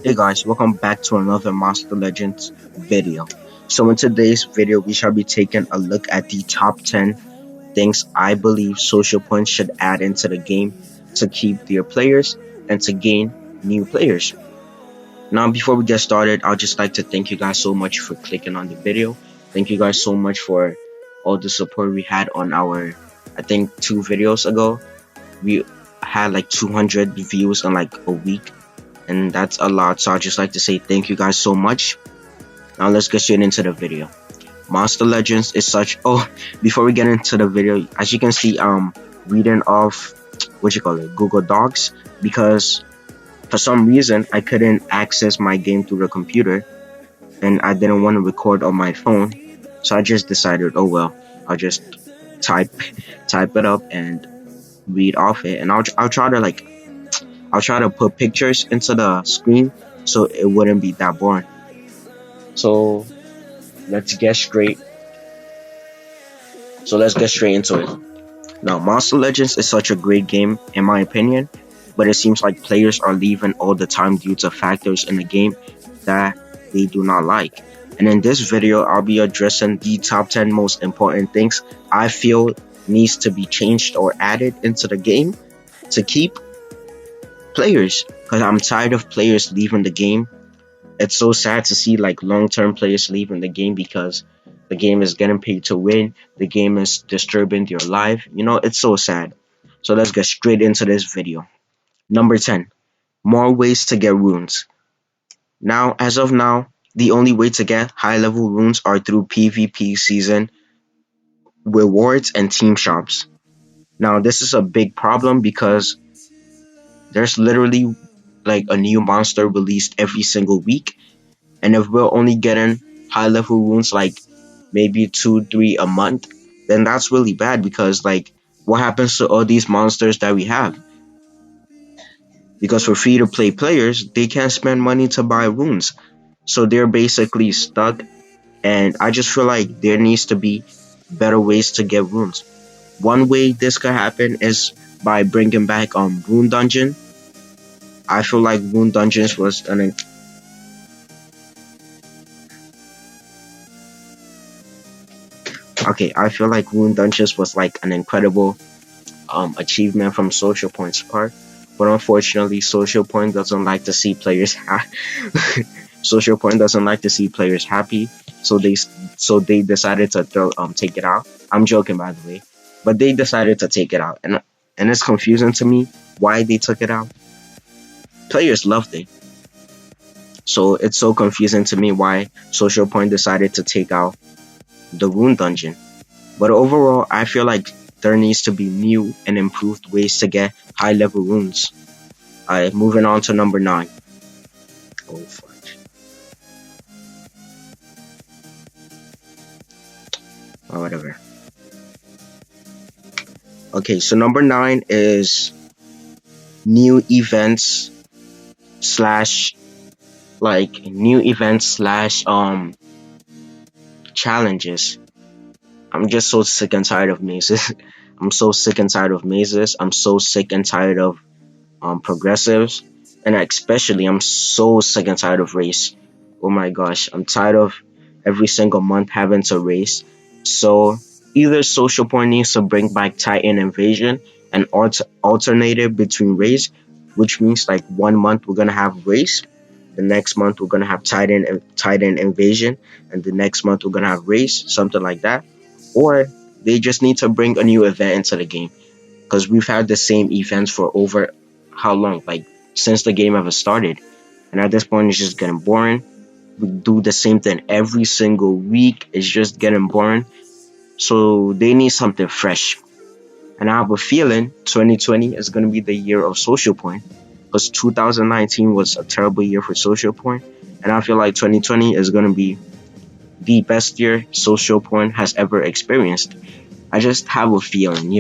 Hey guys, welcome back to another Monster Legends video. So in today's video, we shall be taking a look at the top 10 things I believe Social Point should add into the game to keep their players and to gain new players. Now, before we get started, I'd just like to thank you guys so much for clicking on the video. Thank you guys so much for all the support we had on our, I think, 2 videos ago. We had like 200 views in like a week, and that's a lot. So I'd just like to say thank you guys so much. Now let's get straight into the video. Monster Legends is such. Oh, before we get into the video, as you can see, reading off Google Docs, because for some reason I couldn't access my game through the computer, and I didn't want to record on my phone, so I just decided, oh well, I'll just type type it up and read off it, and I'll try to put pictures into the screen so it wouldn't be that boring. So let's get straight. Let's get straight into it. Now, Monster Legends is such a great game in my opinion, but it seems like players are leaving all the time due to factors in the game that they do not like. And in this video, I'll be addressing the top 10 most important things I feel needs to be changed or added into the game to keep players, because I'm tired of players leaving the game. It's so sad to see like long-term players leaving the game because the game is getting paid to win. The game is disturbing their life. It's so sad. So let's get straight into this video. Number 10, more ways to get runes. Now, as of now, the only way to get high-level runes are through PvP season rewards and team shops. Now, this is a big problem because there's literally like a new monster released every single week, and if we're only getting high level runes like maybe 2-3 a month, then that's really bad, because like what happens to all these monsters that we have? Because for free to play players, they can't spend money to buy runes, so they're basically stuck. And I just feel like there needs to be better ways to get runes. One way this could happen is by bringing back rune dungeon. I feel like rune dungeons was an okay. I feel like rune dungeons was like an incredible achievement from Social Point's part, but unfortunately, Social Point doesn't like to see players Social Point doesn't like to see players happy, so they decided to take it out. I'm joking, by the way, but they decided to take it out, and it's confusing to me why they took it out. Players loved it, so it's so confusing to me why Social Point decided to take out the rune dungeon. But overall, I feel like there needs to be new and improved ways to get high level runes. Alright, moving on to number 9. Oh fudge. Or whatever. Okay, so number 9 is new events slash challenges. I'm just so sick and tired of mazes. I'm so sick and tired of mazes. I'm so sick and tired of progressives, and especially I'm so sick and tired of race. Oh my gosh, I'm tired of every single month having to race. So either Social Point needs to bring back Titan Invasion and alternate it between race, which means like 1 month we're gonna have race, the next month we're gonna have Titan Invasion, and the next month we're gonna have race, something like that. Or they just need to bring a new event into the game, because we've had the same events for over how long? Like since the game ever started, and at this point it's just getting boring. We do the same thing every single week. It's just getting boring. So they need something fresh. And I have a feeling 2020 is going to be the year of Social Point, because 2019 was a terrible year for Social Point, and I feel like 2020 is going to be the best year Social Point has ever experienced. I just have a feeling.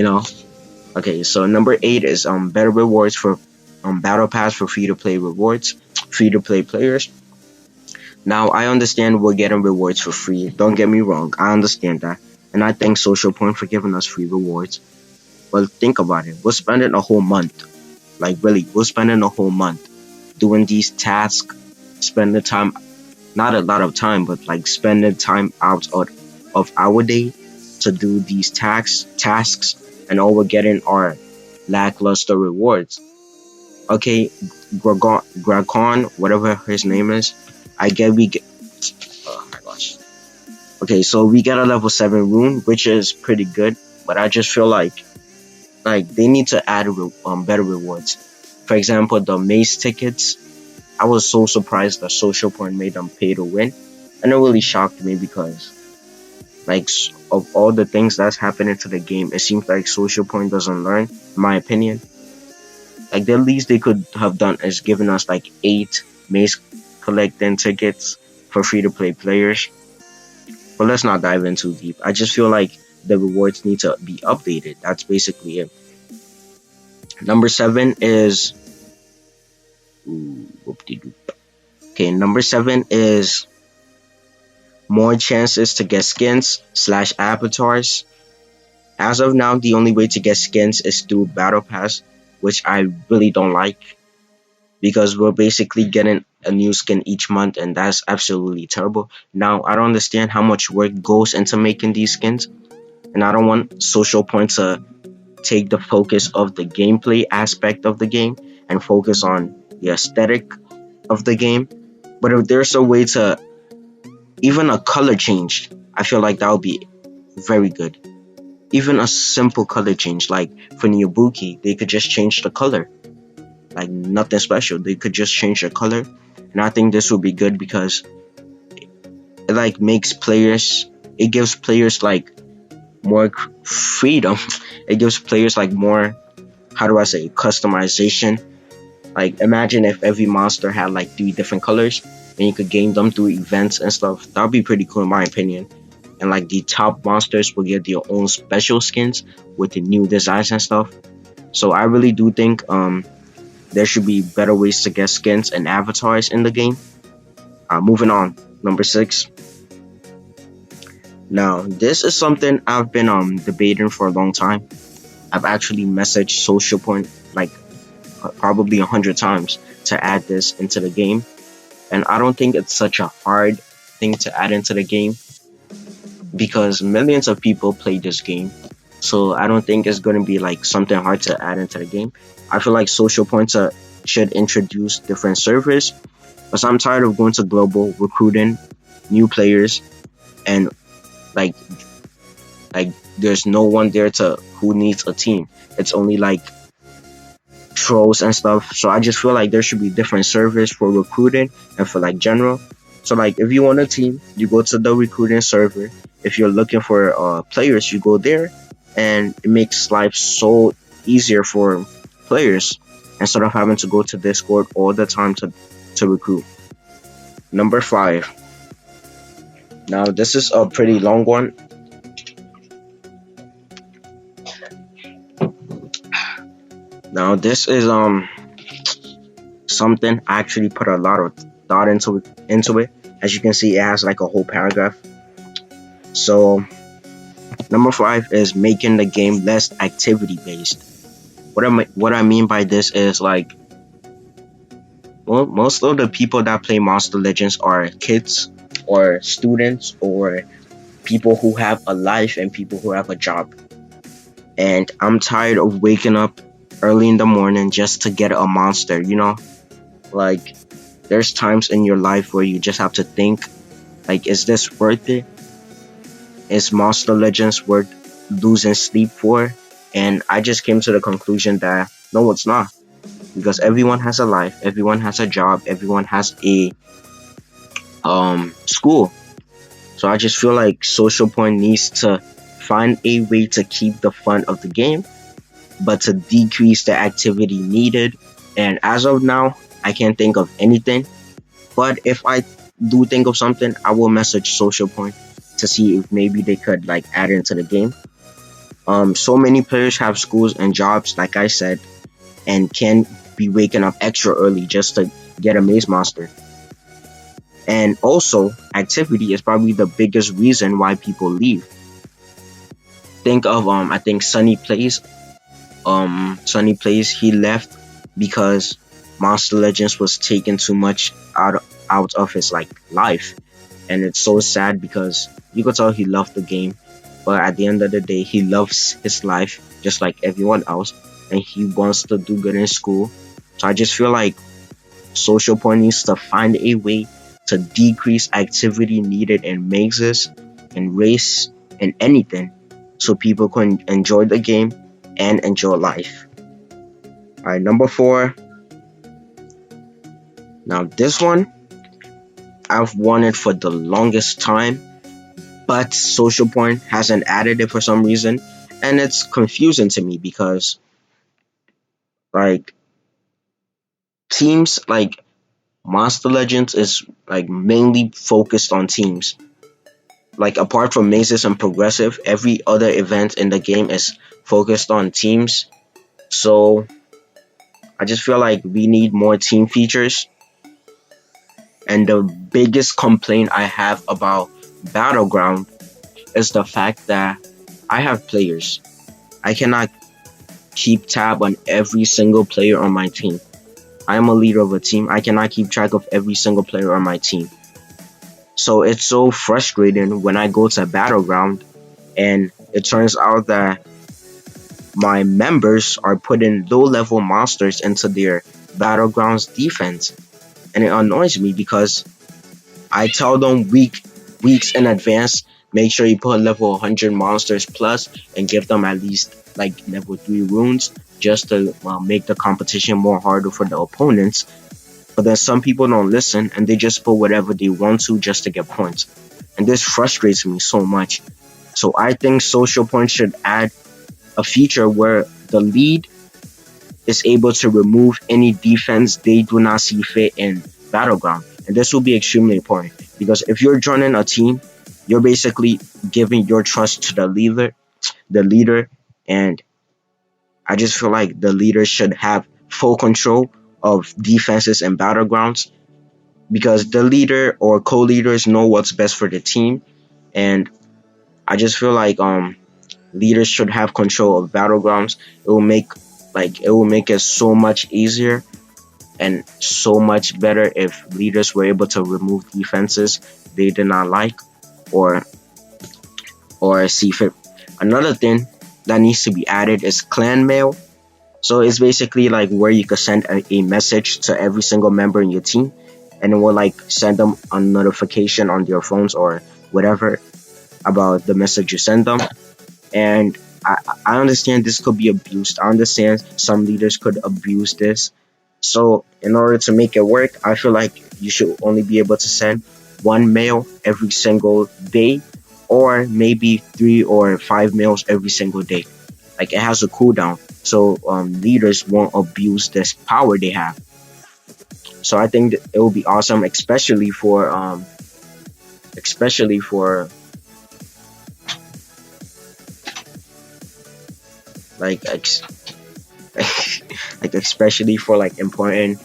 Okay, so number 8 is better rewards for battle pass for free to play rewards, free to play players. Now I understand we're getting rewards for free. Don't get me wrong, I understand that, and I thank Social Point for giving us free rewards. But think about it, we're spending a whole month, like really, we're spending a whole month doing these tasks spending time, not a lot of time, but like spending time out of our day to do these tasks, and all we're getting are lackluster rewards. Okay, Grakon, whatever his name is, I get we get. Oh my gosh. Okay, so we get a level 7 rune, which is pretty good, but I just feel like they need to add better rewards. For example, the maze tickets. I was so surprised that Social Point made them pay to win, and it really shocked me because of all the things that's happening to the game, it seems like Social Point doesn't learn. In my opinion, like the least they could have done is given us like 8 maze collecting tickets for free to play players. But let's not dive in too deep. I just feel like the rewards need to be updated. That's basically it. Number 7 is whoop-de-doop. Okay, number 7 is more chances to get skins slash avatars. As of now, the only way to get skins is through Battle Pass, which I really don't like because we're basically getting a new skin each month, and that's absolutely terrible. Now, I don't understand how much work goes into making these skins, and I don't want Social Point to take the focus of the gameplay aspect of the game and focus on the aesthetic of the game. But if there's a way to even a color change, I feel like that would be very good. Even a simple color change, like for Nyabuki, they could just change the color. Like nothing special. They could just change the color. And I think this would be good because it like makes players, it gives players like more freedom. It gives players like more, how do I say, customization. Like imagine if every monster had like 3 different colors and you could game them through events and stuff. That would be pretty cool in my opinion. And like the top monsters will get their own special skins with the new designs and stuff. So I really do think there should be better ways to get skins and avatars in the game. Moving on, number 6. Now this is something I've been debating for a long time. I've actually messaged Social Point like probably 100 times to add this into the game, and I don't think it's such a hard thing to add into the game because millions of people play this game. So I don't think it's going to be like something hard to add into the game. I feel like Social Points should introduce different servers, because I'm tired of going to global, recruiting new players, and like there's no one there to who needs a team. It's only like trolls and stuff. So I just feel like there should be different servers for recruiting and for like general. So like if you want a team, you go to the recruiting server. If you're looking for players, you go there, and it makes life so easier for players instead of having to go to Discord all the time to recruit. Number 5. Now this is a pretty long one. Now this is something I actually put a lot of thought into it. As you can see, it has like a whole paragraph. So number 5 is making the game less activity based. What I mean by this is like, well, most of the people that play Monster Legends are kids or students or people who have a life and people who have a job. And I'm tired of waking up early in the morning just to get a monster, you know? Like, there's times in your life where you just have to think, like, is this worth it? Is Monster Legends worth losing sleep for? And I just came to the conclusion that no, it's not. Because everyone has a life, everyone has a job, everyone has a school. So I just feel like Social Point needs to find a way to keep the fun of the game, but to decrease the activity needed. And as of now, I can't think of anything. But if I do think of something, I will message Social Point to see if maybe they could like add it into the game. So many players have schools and jobs, like I said, and can be waking up extra early just to get a maze monster. And also, activity is probably the biggest reason why people leave. Think of I think Sunny Plays. He left because Monster Legends was taking too much out of his like life, and it's so sad because you could tell he loved the game, but at the end of the day, he loves his life just like everyone else, and he wants to do good in school. So I just feel like Social Point needs to find a way to decrease activity needed in mazes and race and anything so people can enjoy the game and enjoy life. Alright, number four. Now this one I've wanted for the longest time, but Social Point hasn't added it for some reason, and it's confusing to me because like teams like Monster Legends is like mainly focused on teams. Like apart from mazes and progressive, every other event in the game is focused on teams. So I just feel like we need more team features. And the biggest complaint I have about Battleground is the fact that I have players. I cannot keep tab on every single player on my team. I am a leader of a team. I cannot keep track of every single player on my team. So it's so frustrating when I go to Battleground and it turns out that my members are putting low level monsters into their Battlegrounds defense. And it annoys me because I tell them weeks in advance, make sure you put level 100 monsters plus and give them at least like level 3 runes just to make the competition more harder for the opponents. But then some people don't listen and they just put whatever they want to just to get points. And this frustrates me so much. So I think Social Point should add a feature where the lead is able to remove any defense they do not see fit in Battleground. And this will be extremely important because if you're joining a team, you're basically giving your trust to the leader, and I just feel like the leader should have full control of defenses and Battlegrounds because the leader or co-leaders know what's best for the team, and I just feel like leaders should have control of Battlegrounds. It will make it so much easier and so much better if leaders were able to remove defenses they did not like or see fit. Another thing that needs to be added is clan mail. So it's basically like where you could send a message to every single member in your team, and it will like send them a notification on their phones or whatever about the message you send them. And I understand this could be abused. I understand some leaders could abuse this. So in order to make it work, I feel like you should only be able to send one mail every single day, or maybe 3 or 5 mails every single day. Like it has a cooldown, so leaders won't abuse this power they have. So I think that it will be awesome, especially for like like especially for like important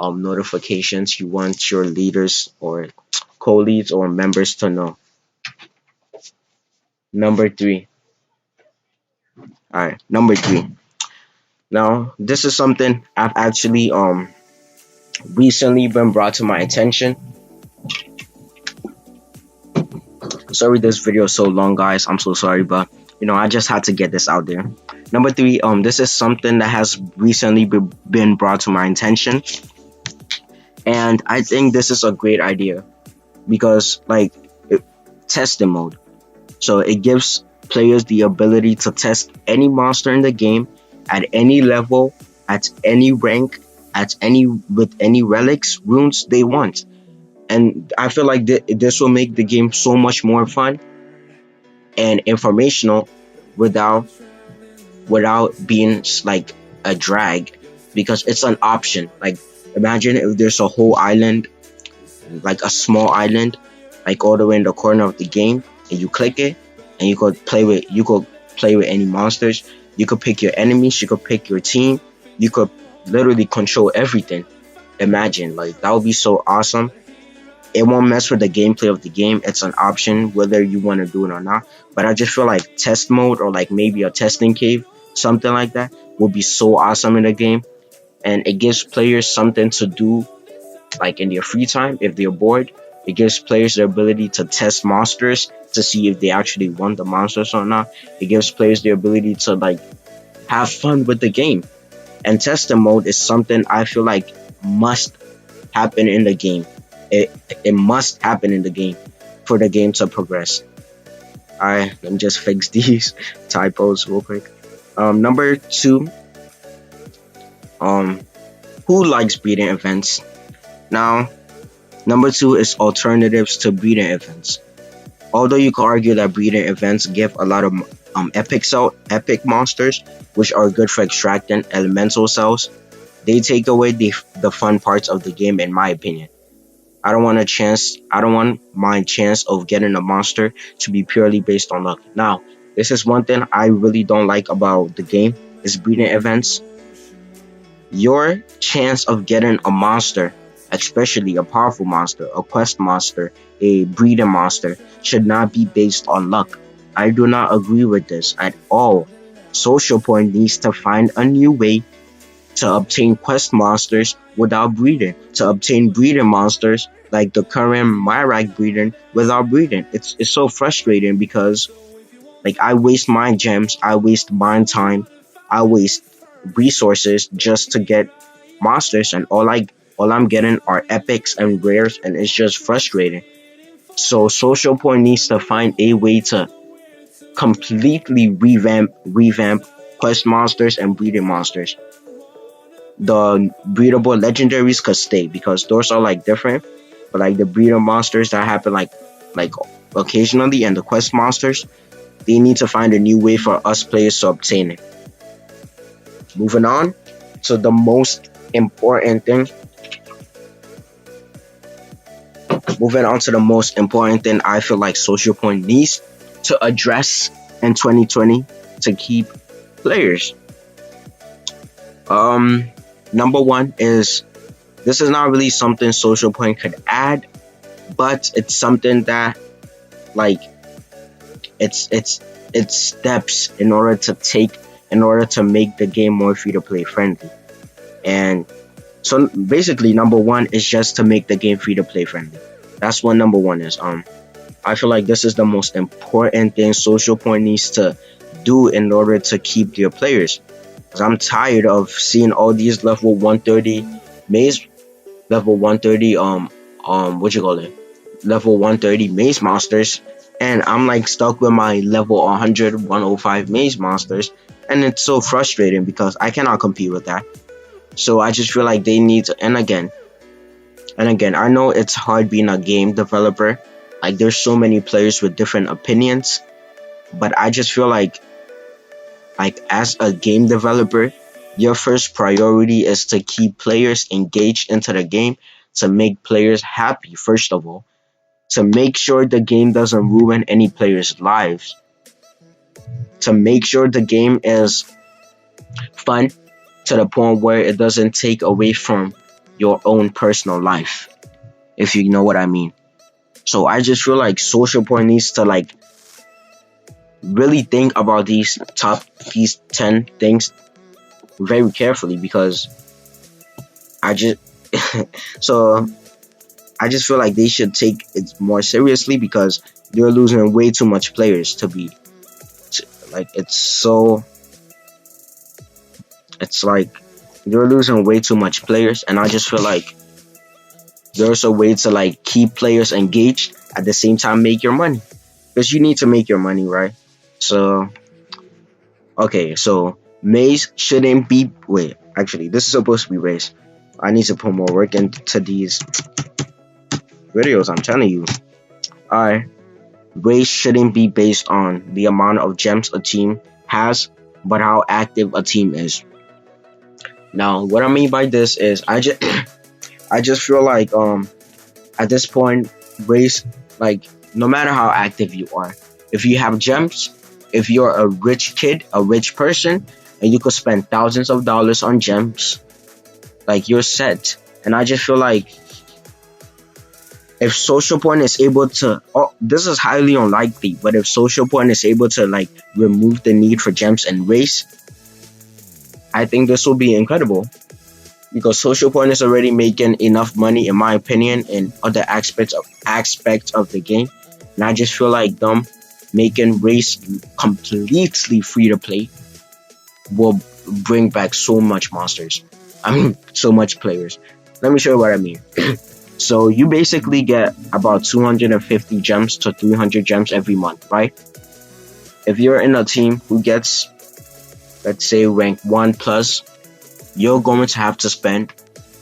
notifications you want your leaders or co-leads or members to know. Number three. Alright, number three. Now this is something I've actually recently been brought to my attention. Sorry this video is so long, guys. I'm so sorry, but I just had to get this out there. Number three, this is something that has recently been brought to my attention, and I think this is a great idea because testing mode. So it gives players the ability to test any monster in the game at any level, at any rank, with any relics, runes they want. And I feel like this will make the game so much more fun and informational without being like a drag, because it's an option. Like imagine if there's a whole island, like a small island, like all the way in the corner of the game, and you click it and you could play with any monsters. You could pick your enemies, you could pick your team, you could literally control everything. Imagine, like that would be so awesome. It won't mess with the gameplay of the game. It's an option whether you want to do it or not. But I just feel like test mode or like maybe a testing cave, something like that, will be so awesome in the game. And it gives players something to do like in their free time, if they're bored. It gives players the ability to test monsters to see if they actually want the monsters or not. It gives players the ability to like have fun with the game. And testing mode is something I feel like must happen in the game. It it must happen in the game for the game to progress. Alright, let me just fix these typos real quick. Number two, um, who likes breeding events? Now, number two is alternatives to breeding events. Although you could argue that breeding events give a lot of epic monsters, which are good for extracting elemental cells, they take away the fun parts of the game, in my opinion. I don't want my chance of getting a monster to be purely based on luck. Now, this is one thing I really don't like about the game is breeding events. Your chance of getting a monster, especially a powerful monster, a quest monster, a breeding monster, should not be based on luck. I do not agree with this at all. Social Point needs to find a new way to obtain quest monsters without breeding, to obtain breeding monsters like the current Myrak breeding without breeding. It's so frustrating because like I waste my gems, I waste my time, I waste resources just to get monsters, and all I'm getting are epics and rares, and it's just frustrating. So Social Point needs to find a way to completely revamp quest monsters and breeding monsters. The breedable legendaries could stay because those are like different, but like the breeder monsters that happen like occasionally, and the quest monsters, they need to find a new way for us players to obtain it. Moving on to the most important thing. Moving on to the most important thing I feel like Social Point needs to address in 2020 to keep players. Number one is, this is not really something Social Point could add, but it's something that like it's steps in order to take in order to make the game more free to play friendly. And so basically number one is just to make the game free to play friendly. That's what number one is. I feel like this is the most important thing Social Point needs to do in order to keep their players. Cause I'm tired of seeing all these level 130 maze, level 130 what you call it, level 130 maze monsters, and I'm like stuck with my level 100 105 maze monsters, and it's so frustrating because I cannot compete with that. So I just feel like they need to, and again, I know it's hard being a game developer. Like there's so many players with different opinions, but I just feel like as a game developer, your first priority is to keep players engaged into the game, to make players happy first of all, to make sure the game doesn't ruin any players' lives, to make sure the game is fun to the point where it doesn't take away from your own personal life, if you know what I mean. So I just feel like Social Point needs to like really think about these 10 things very carefully, because I just so I just feel like they should take it more seriously, because they're losing way too much players like it's like they're losing way too much players, and I just feel like there's a way to like keep players engaged at the same time make your money, because you need to make your money, right? So okay, so maze shouldn't be, wait, actually this is supposed to be race. I need to put more work into these videos, I'm telling you. Alright, race shouldn't be based on the amount of gems a team has, but how active a team is. Now what I mean by this is I just feel like at this point, race, like no matter how active you are, if you have gems, if you're a rich kid, a rich person, and you could spend thousands of dollars on gems, like you're set. And I just feel like if Social Point is able to, oh, this is highly unlikely, but if Social Point is able to like remove the need for gems and race, I think this will be incredible. because Social Point is already making enough money, in my opinion, in other aspects of the game, and I just feel like them making race completely free to play will bring back so much monsters. I mean, so much players. Let me show you what I mean. So you basically get about 250 gems to 300 gems every month, right? If you're in a team who gets, let's say, rank 1 plus, you're going to have to spend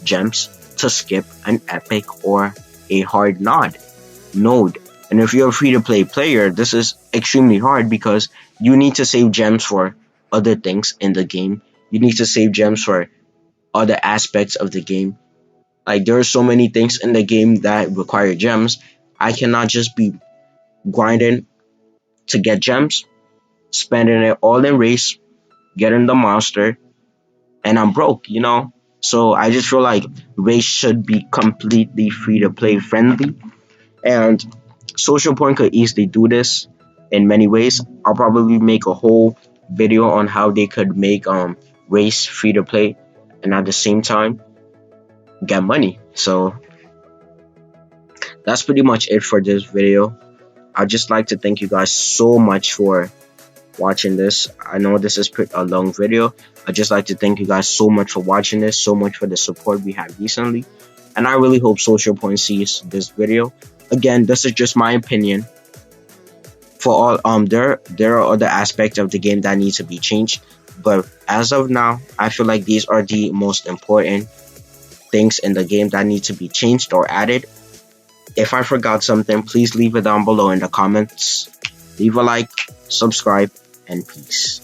gems to skip an epic or a hard node. And if you're a free to play player, this is extremely hard because you need to save gems for other things in the game. You need to save gems for other aspects of the game. Like, there are so many things in the game that require gems. I cannot just be grinding to get gems, spending it all in race, getting the monster, and I'm broke. So I just feel like race should be completely free to play friendly, and Social Point could easily do this in many ways. I'll probably make a whole video on how they could make race free to play and at the same time get money. So that's pretty much it for this video. I'd just like to thank you guys so much for watching this. I know this is a long video. I'd just like to thank you guys so much for watching this, so much for the support we had recently, and I really hope Social Point sees this video. Again, this is just my opinion. For all there are other aspects of the game that need to be changed, but as of now, I feel like these are the most important things in the game that need to be changed or added. If I forgot something, please leave it down below in the comments. Leave a like, subscribe, and peace.